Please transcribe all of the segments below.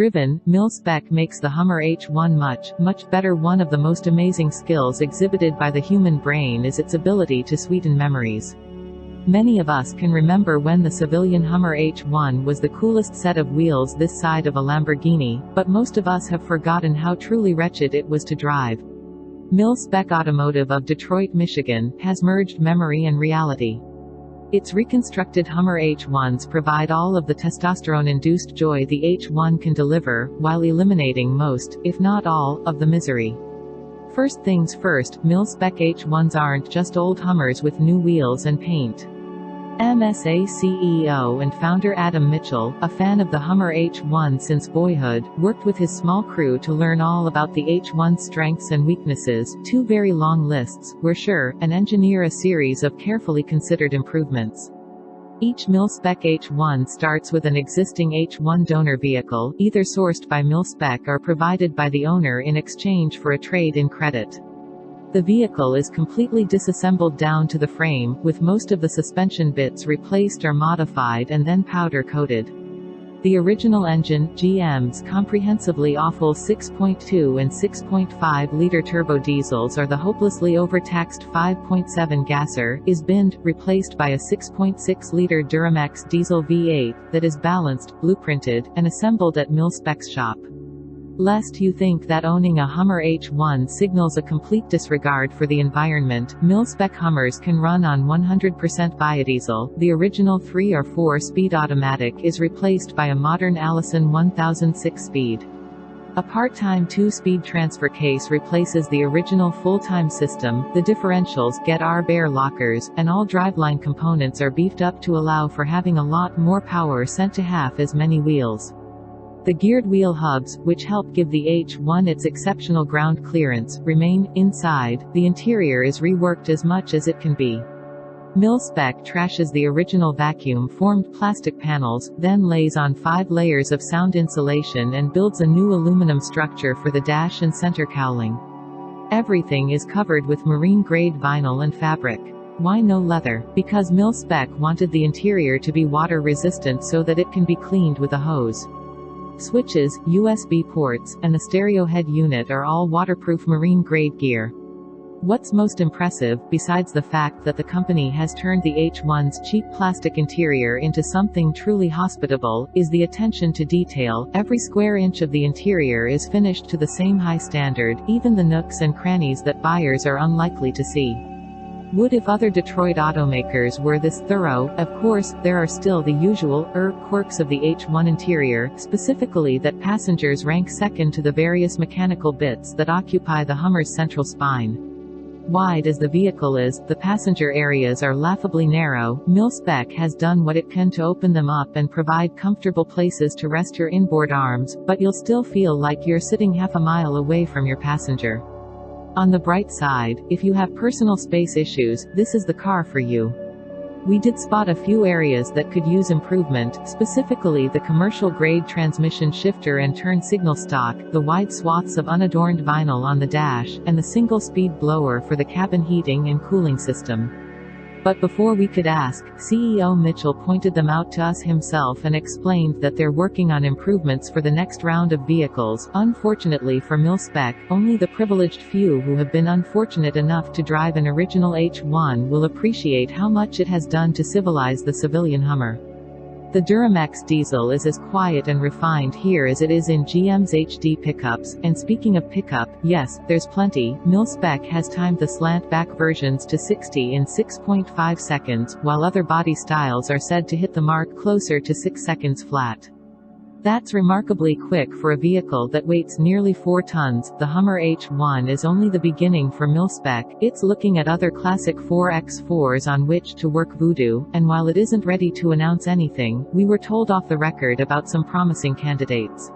Driven, Mil-Spec makes the Hummer H1 much better. One of the most amazing skills exhibited by the human brain is its ability to sweeten memories. Many of us can remember when the civilian Hummer H1 was the coolest set of wheels this side of a Lamborghini, but most of us have forgotten how truly wretched it was to drive. Mil-Spec Automotive of Detroit, Michigan, has merged memory and reality. Its reconstructed Hummer H1s provide all of the testosterone-induced joy the H1 can deliver, while eliminating most, if not all, of the misery. First things first, Mil-Spec H1s aren't just old Hummers with new wheels and paint. MSA CEO and founder Adam Mitchell, a fan of the Hummer H1 since boyhood, worked with his small crew to learn all about the H1's strengths and weaknesses, two very long lists, we're sure, and engineer a series of carefully considered improvements. Each Mil-Spec H1 starts with an existing H1 donor vehicle, either sourced by Mil-Spec or provided by the owner in exchange for a trade-in credit. The vehicle is completely disassembled down to the frame, with most of the suspension bits replaced or modified and then powder-coated. The original engine, GM's comprehensively awful 6.2 and 6.5-liter turbo diesels or the hopelessly overtaxed 5.7 gasser, is binned, replaced by a 6.6-liter Duramax diesel V8, that is balanced, blueprinted, and assembled at Mil-Spec's shop. Lest you think that owning a Hummer H1 signals a complete disregard for the environment, Mil-Spec Hummers can run on 100% biodiesel. The original 3 or 4-speed automatic is replaced by a modern Allison 1006-speed. A part-time 2-speed transfer case replaces the original full-time system, the differentials get bare lockers, and all driveline components are beefed up to allow for having a lot more power sent to half as many wheels. The geared wheel hubs, which help give the H1 its exceptional ground clearance, remain inside. The interior is reworked as much as it can be. Mil-Spec trashes the original vacuum-formed plastic panels, then lays on 5 layers of sound insulation and builds a new aluminum structure for the dash and center cowling. Everything is covered with marine-grade vinyl and fabric. Why no leather? Because Mil-Spec wanted the interior to be water-resistant so that it can be cleaned with a hose. Switches, USB ports, and the stereo head unit are all waterproof marine-grade gear. What's most impressive, besides the fact that the company has turned the H1's cheap plastic interior into something truly hospitable, is the attention to detail. Every square inch of the interior is finished to the same high standard, even the nooks and crannies that buyers are unlikely to see. Would if other Detroit automakers were this thorough. Of course, there are still the usual, quirks of the H1 interior, specifically that passengers rank second to the various mechanical bits that occupy the Hummer's central spine. Wide as the vehicle is, the passenger areas are laughably narrow. Mil-Spec has done what it can to open them up and provide comfortable places to rest your inboard arms, but you'll still feel like you're sitting half a mile away from your passenger. On the bright side, if you have personal space issues, this is the car for you. We did spot a few areas that could use improvement, specifically the commercial-grade transmission shifter and turn signal stock, the wide swaths of unadorned vinyl on the dash, and the single-speed blower for the cabin heating and cooling system. But before we could ask, CEO Mitchell pointed them out to us himself and explained that they're working on improvements for the next round of vehicles. Unfortunately for Mil-Spec, only the privileged few who have been unfortunate enough to drive an original H1 will appreciate how much it has done to civilize the civilian Hummer. The Duramax diesel is as quiet and refined here as it is in GM's HD pickups, and speaking of pickup, yes, there's plenty. Mil-Spec has timed the slant-back versions to 60 in 6.5 seconds, while other body styles are said to hit the mark closer to 6 seconds flat. That's remarkably quick for a vehicle that weighs nearly 4 tons. The Hummer H1 is only the beginning for Mil-Spec. It's looking at other classic 4x4s on which to work voodoo, and while it isn't ready to announce anything, we were told off the record about some promising candidates.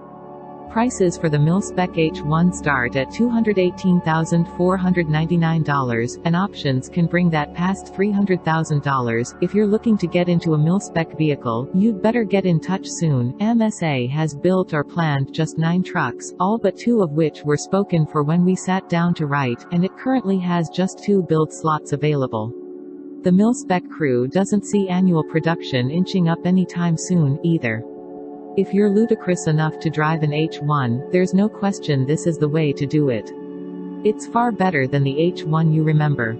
Prices for the Mil-Spec H1 start at $218,499, and options can bring that past $300,000. If you're looking to get into a Mil-Spec vehicle, you'd better get in touch soon. MSA has built or planned just 9 trucks, all but 2 of which were spoken for when we sat down to write, and it currently has just 2 build slots available. The Mil-Spec crew doesn't see annual production inching up anytime soon, either. If you're ludicrous enough to drive an H1, there's no question this is the way to do it. It's far better than the H1 you remember.